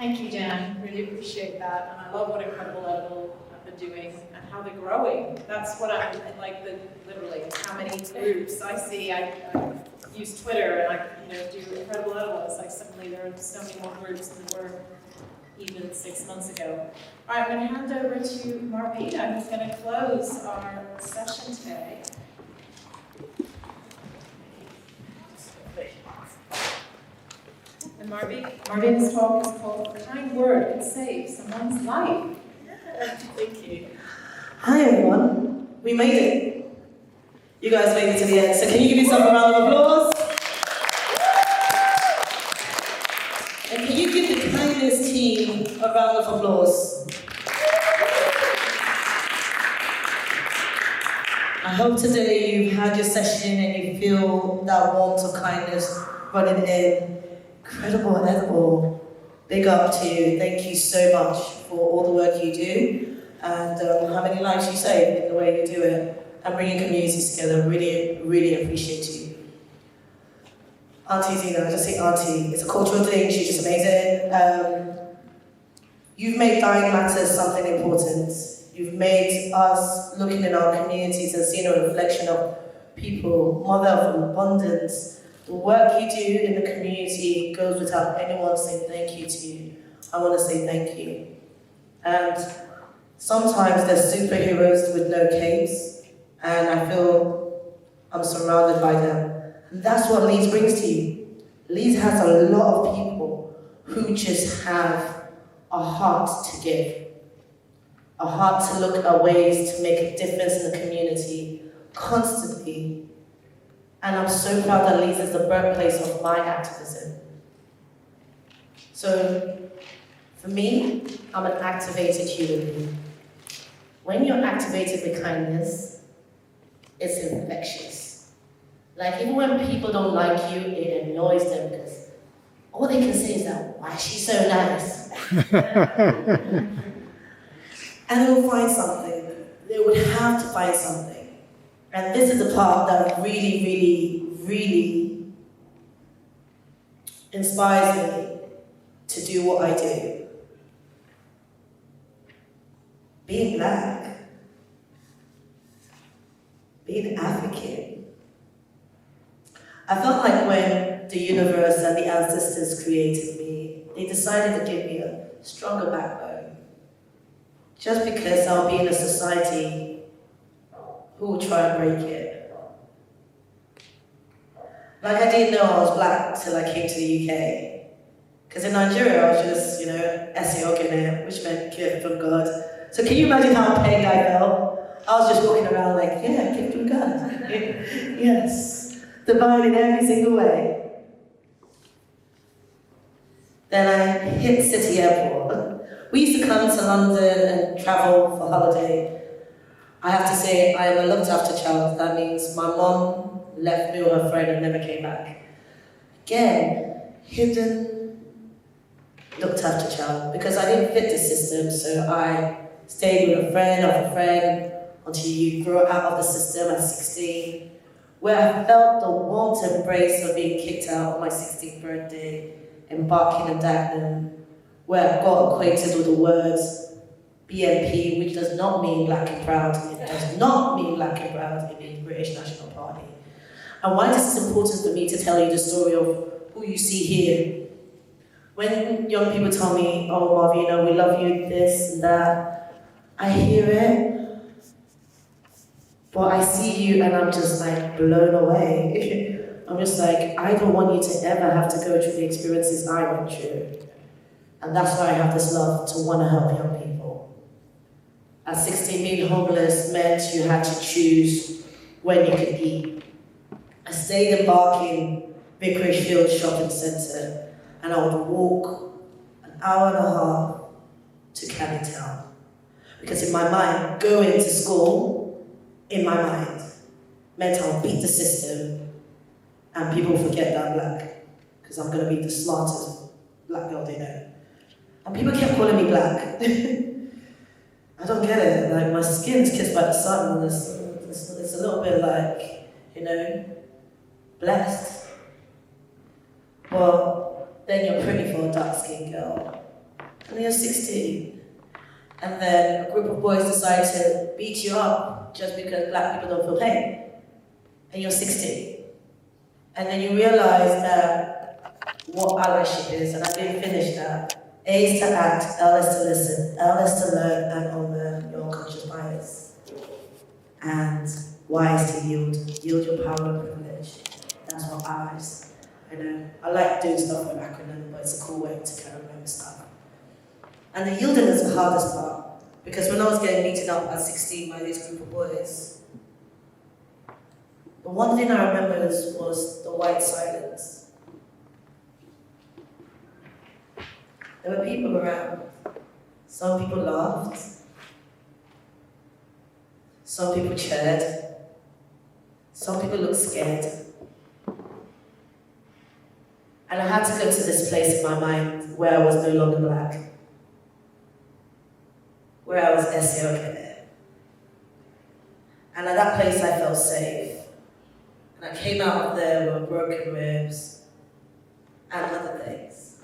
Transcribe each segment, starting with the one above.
Thank you, Dan. Really appreciate that. And I love what Incredible Level have been doing and how they're growing. That's what I like, literally, how many groups I see. I use Twitter and I do Incredible Level. It's like suddenly there are so many more groups than there were even 6 months ago. All right, I'm going to hand over to Marvina, who's going to close our session today. And Marvina's talk is called "A Kind Word Can Save Someone's Life." Yeah, thank you. Hi everyone, we made it. You guys made it to the end, so can you give yourself a round of applause? And can you give the KindEx team a round of applause? I hope today you've had your session and you feel that warmth of kindness running in. Incredible, edible. Big up to you. Thank you so much for all the work you do and how many lives you save in the way you do it and bringing communities together. Really, really appreciate you. Auntie Zena, I just say auntie. It's a cultural thing. She's just amazing. You've made dying matters something important. You've made us looking in our communities and seeing a reflection of people, mother of abundance. The work you do in the community goes without anyone saying thank you to you. I want to say thank you. And sometimes there's superheroes with no capes, and I feel I'm surrounded by them. And that's what Leeds brings to you. Leeds has a lot of people who just have a heart to give, a heart to look at ways to make a difference in the community constantly. And I'm so proud that Leeds is the birthplace of my activism. So, for me, I'm an activated human being. When you're activated with kindness, it's infectious. Like, even when people don't like you, it annoys them because all they can say is that, why is she so nice? And they'll find something. They would have to find something. And this is the part that really, really, really inspires me to do what I do. Being black, being African. I felt like when the universe and the ancestors created me, they decided to give me a stronger backbone. Just because I'll be in a society who will try and break it. Like, I didn't know I was black till I came to the UK. Because in Nigeria, I was just, Ese Ogene, which meant gift from God. So can you imagine how pegged I felt? I was just walking around like, yeah, gift from God. Yes, divine in every single way. Then I hit City Airport. We used to come to London and travel for holiday. I have to say, I am a looked after child. That means my mom left me with her friend and never came back. Again, hidden, looked after child. Because I didn't fit the system, so I stayed with a friend until you grow out of the system at 16, where I felt the warmth embrace of being kicked out on my 16th birthday, embarking in Dagenham, where I got acquainted with the words BNP, which does not mean black and proud. It does not mean black and proud, it means British National Party. And why this is important for me to tell you the story of who you see here. When young people tell me, oh Marvina, we love you, this and that, I hear it, but I see you and I'm just like blown away. I'm just like, I don't want you to ever have to go through the experiences I went through. And that's why I have this love to want to help young people. At 16, being homeless meant you had to choose when you could eat. I stayed in Barking, Vicarage Field Shopping Centre, and I would walk an hour and a half to Canning Town. Because in my mind, going to school, in my mind, meant I'll beat the system and people forget that I'm black. Because I'm going to be the smartest black girl they know. And people kept calling me black. I don't get it. Like, my skin's kissed by the sun, and it's a little bit like, blessed. Well, then you're pretty for a dark-skinned girl. and you're 16. And then a group of boys decide to beat you up just because black people don't feel pain. And you're 16. And then you realize that what allyship is, and I didn't finish that. A is to act, L is to listen, L is to learn and own your unconscious bias. And Y is to yield your power and privilege. That's what allies. I know, I like doing stuff with acronyms, but it's a cool way to kind of remember stuff. And the yielding is the hardest part, because when I was getting beaten up at 16 by this group of boys, the one thing I remember was the white silence. There were people around. Some people laughed. Some people cheered. Some people looked scared. And I had to go to this place in my mind where I was no longer black. Where I was SEO. And at that place I felt safe. And I came out of there with broken ribs and other things.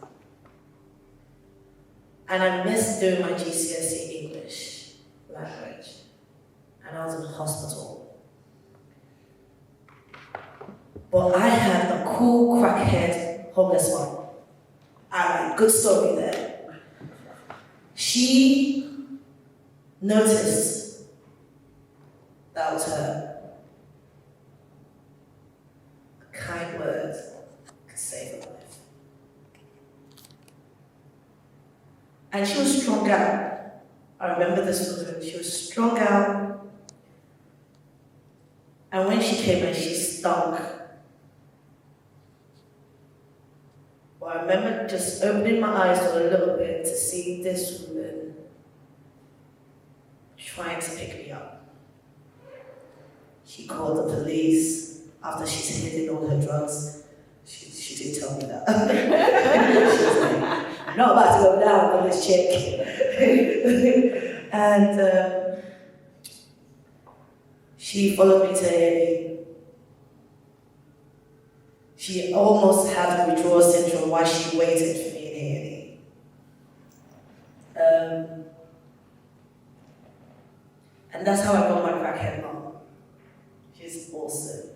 And I missed doing my GCSE English language. And I was in hospital. But I had a cool crackhead homeless one. And good story there. She noticed that was her. A kind word could save a life. And she was strung out. I remember this woman. She was strung out. And when she came in, she stunk. Well, I remember just opening my eyes for a little bit to see this woman trying to pick me up. She called the police after she's hidden all her drugs. She did tell me that. She was like, I'm not about to go down for this chick. And she followed me to A&E. She almost had withdrawal syndrome while she waited for me in A&E. And that's how I got my crackhead mom. She's awesome.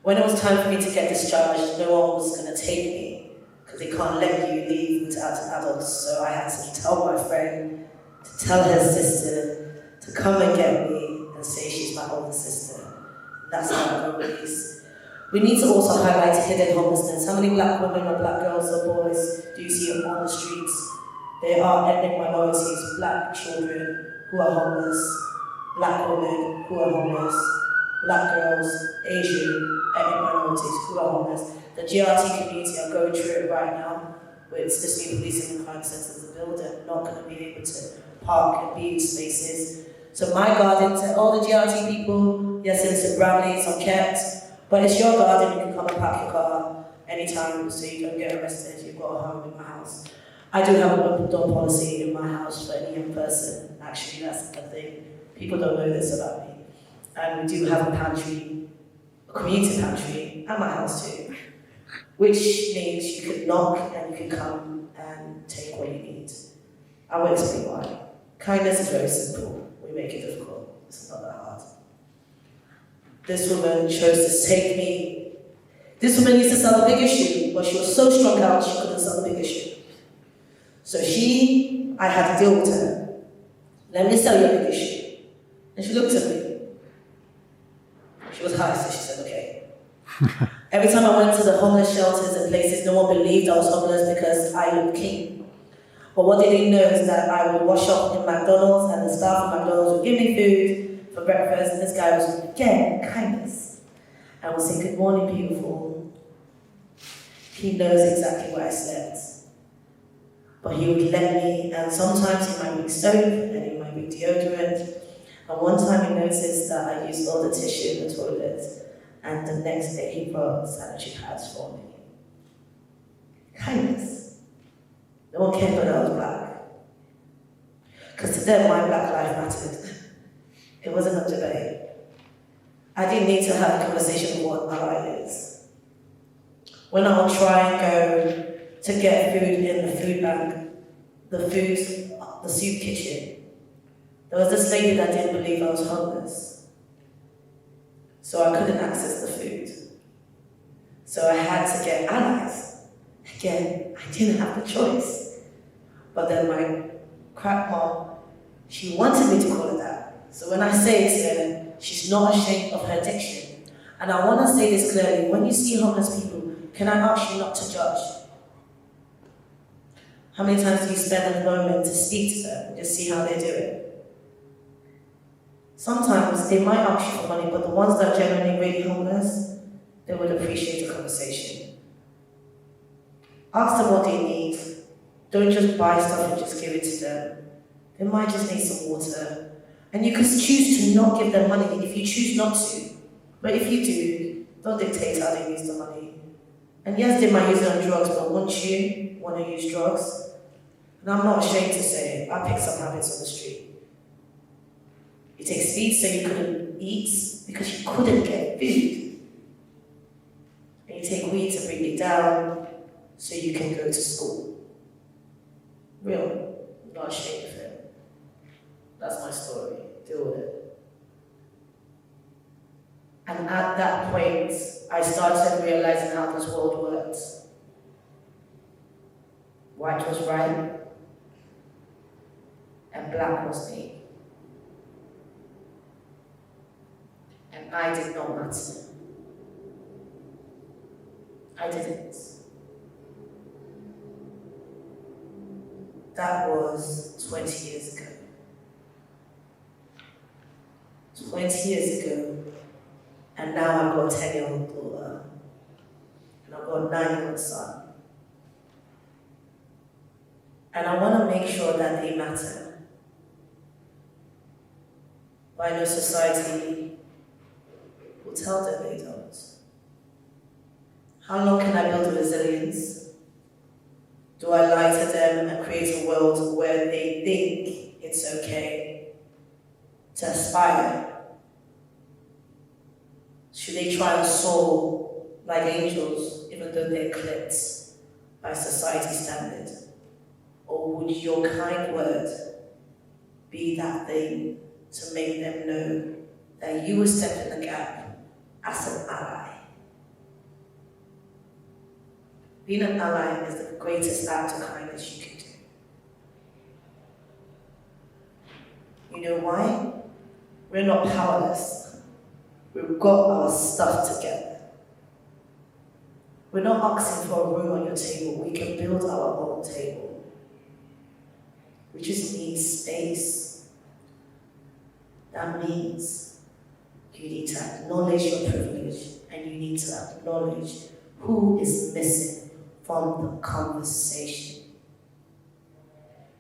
When it was time for me to get discharged, no one was going to take me because they can't let you leave without adults. So I had to tell my friend to tell her sister to come and get me and say she's my older sister. That's how I got released. We need to also highlight hidden homelessness. How many black women or black girls or boys do you see on the streets? There are ethnic minorities, black children who are homeless, black women who are homeless, black girls, Asian, ethnic minorities who are homeless. The GRT community are going through it right now with specifically policing and crime centres of the build. They're not going to be able to park and be in spaces. So my garden to all the GRT people, yes, it's in Bramley, it's unkept, but it's your garden, you can come and park your car anytime so you don't get arrested, you've got a home in my house. I do have an open door policy in my house for any young person. Actually, that's the thing. People don't know this about me. And we do have a pantry, a community pantry, at my house too, which means you can knock and you can come and take what you need. I will explain why. Kindness is very simple. We make it difficult. It's not that hard. This woman chose to take me. This woman used to sell the big issue, but she was so strung out she couldn't sell the big issue. So I had to deal with her. Let me sell you a big issue. And she looked at me. She was high, so she said, okay. Every time I went to the homeless shelters and places, no one believed I was homeless because I looked clean. But what they didn't know is that I would wash up in McDonald's and the staff at McDonald's would give me food for breakfast, and this guy was, again, kindness. I would say, good morning, beautiful. He knows exactly where I slept. But he would let me, and sometimes he might bring soap, and he might bring deodorant. And one time he noticed that I used all the tissue in the toilet, and the next day he brought sanitary pads for me. Kindness. No one cared that I was black. Because to them, my black life mattered. It wasn't a debate. I didn't need to have a conversation of what ally is. When I would try and go to get food in the food bank, the soup kitchen. There was this lady that didn't believe I was homeless, so I couldn't access the food. So I had to get allies. Again, I didn't have the choice. But then my crap mom, she wanted me to call her that. So when I say it to her, she's not ashamed of her addiction. And I want to say this clearly, when you see homeless people, can I ask you not to judge? How many times do you spend a moment to speak to them and just see how they're doing? Sometimes they might ask you for money, but the ones that are genuinely really homeless, they would appreciate a conversation. Ask them what they need. Don't just buy stuff and just give it to them. They might just need some water. And you can choose to not give them money if you choose not to. But if you do, don't dictate how they use the money. And yes, they might use it on drugs, but won't you want to use drugs? And I'm not ashamed to say it, I picked some habits on the street. You take sweets so you couldn't eat because you couldn't get food. And you take weed to bring you down so you can go to school. Real, I'm not ashamed of it. That's my story, deal with it. And at that point, I started realizing how this world worked. White was right, and black was me. And I did not matter. I didn't. That was 20 years ago. 20 years ago, and now I've got a 10-year-old daughter, and I've got a 9-year-old son. And I want to make sure that they matter. But I know society will tell them they don't. How long can I build resilience? Do I lie to them and create a world where they think it's okay to aspire? Should they try and soar like angels, even though they're clipped by society's standard? Or would your kind word be that thing to make them know that you will step in the gap as an ally? Being an ally is the greatest act of kindness you can do. You know why? We're not powerless. We've got our stuff together. We're not asking for a room on your table. We can build our own table. We just need space. That means you need to acknowledge your privilege and you need to acknowledge who is missing from the conversation.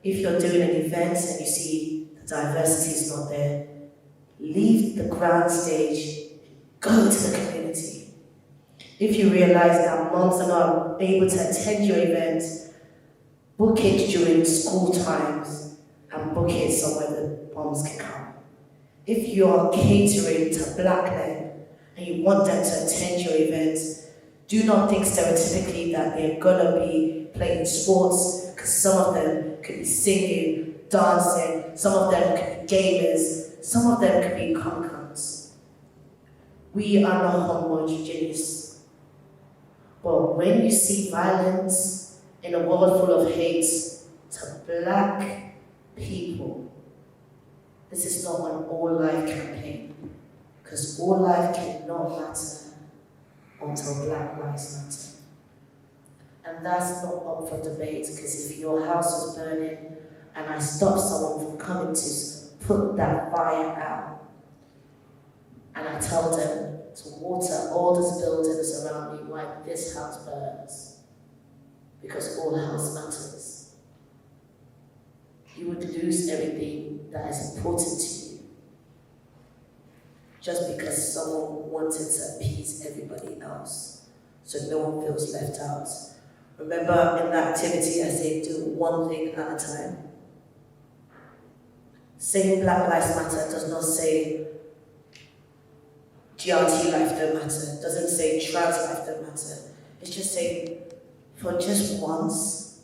If you're doing an event and you see the diversity is not there, leave the grand stage, go to the community. If you realize that moms are not able to attend your event, book it during school times and book it somewhere that moms can come. If you're catering to black men and you want them to attend your event, do not think stereotypically that they're gonna be playing sports, because some of them could be singing, dancing, some of them could be gamers, some of them could be come-comes. We are not homogeneous. But when you see violence in a world full of hate to black people, this is not an all-life campaign, because all life cannot matter until Black Lives Matter. And that's not up for debate, because if your house is burning and I stop someone from coming to put that fire out, and I tell them to water all these buildings around me while this house burns, because all house matters, you would lose everything that is important to you, just because someone wanted to appease everybody else, so no one feels left out. Remember, in that activity, I say do one thing at a time. Saying Black Lives Matter does not say GRT life don't matter. It doesn't say trans life don't matter. It's just saying for just once,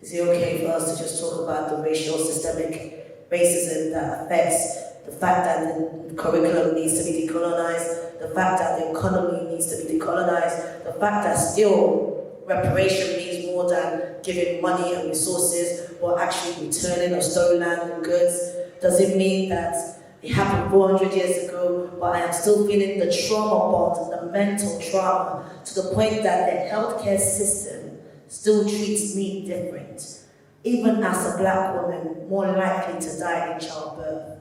is it okay for us to just talk about the racial systemic racism that affects the fact that the curriculum needs to be decolonized, the fact that the economy needs to be decolonized, the fact that still reparation means more than giving money and resources or actually returning of stolen land and goods? Does it mean that it happened 400 years ago, but I am still feeling the trauma bond, the mental trauma, to the point that the healthcare system still treats me different, even as a black woman more likely to die in childbirth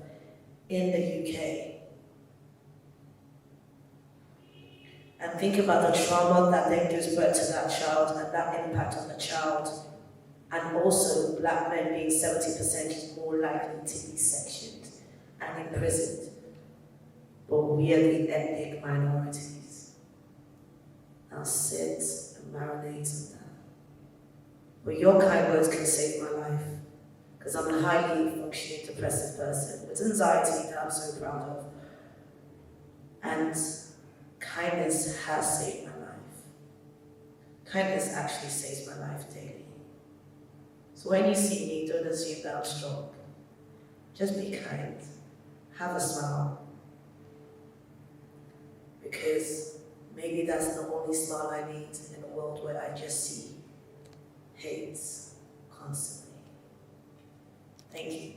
in the UK? And think about the trauma that then gives birth to that child and that impact on the child. And also, black men being 70% more likely to be sectioned and imprisoned. But we are the ethnic minorities. Now sit and marinate on that. But your kind words can save my life, because I'm a highly functioning depressive person with anxiety that I'm so proud of. And kindness has saved my life. Kindness actually saves my life daily. So when you see me, don't assume that I'm strong. Just be kind. Have a smile. Because maybe that's the only smile I need in a world where I just see hate constantly. Thank you.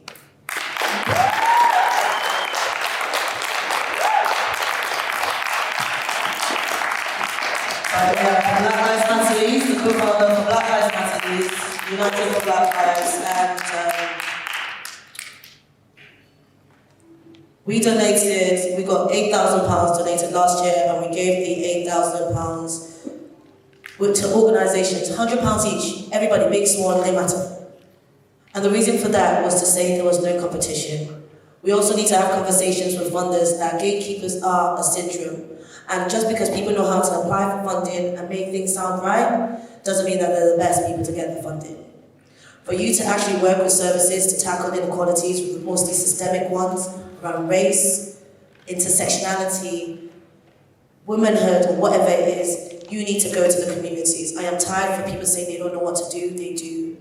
Black Lives Matter, the co-founder for Black Lives Matter, United for Black Lives, and we donated, we got £8,000 donated last year, and we gave the £8,000 to organisations, £100 each, everybody, big, small, they matter. And the reason for that was to say there was no competition. We also need to have conversations with funders that gatekeepers are a syndrome. And just because people know how to apply for funding and make things sound right, doesn't mean that they're the best people to get the funding. For you to actually work with services to tackle inequalities, mostly systemic ones, around race, intersectionality, womanhood, or whatever it is, you need to go to the communities. I am tired for people saying they don't know what to do, they do.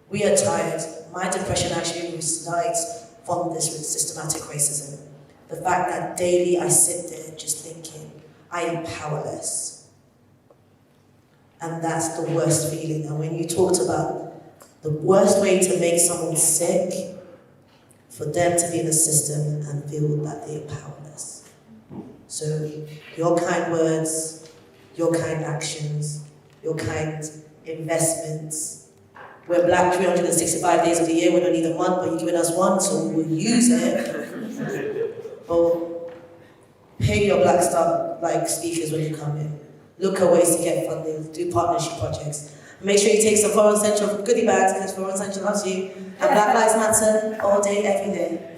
We are tired. My depression actually resides from this systematic racism. The fact that daily I sit there just thinking, I am powerless. And that's the worst feeling. And when you talked about the worst way to make someone sick, for them to be in the system and feel that they are powerless. So your kind words, your kind actions, your kind investments. We're black 365 days of the year, we don't need a month, but you're giving us one, so we'll use it. But pay your black speakers when you come in. Look at ways to get funding, do partnership projects. Make sure you take some Foreign Central goodie bags, because Foreign Central loves you. And Black Lives Matter all day, every day.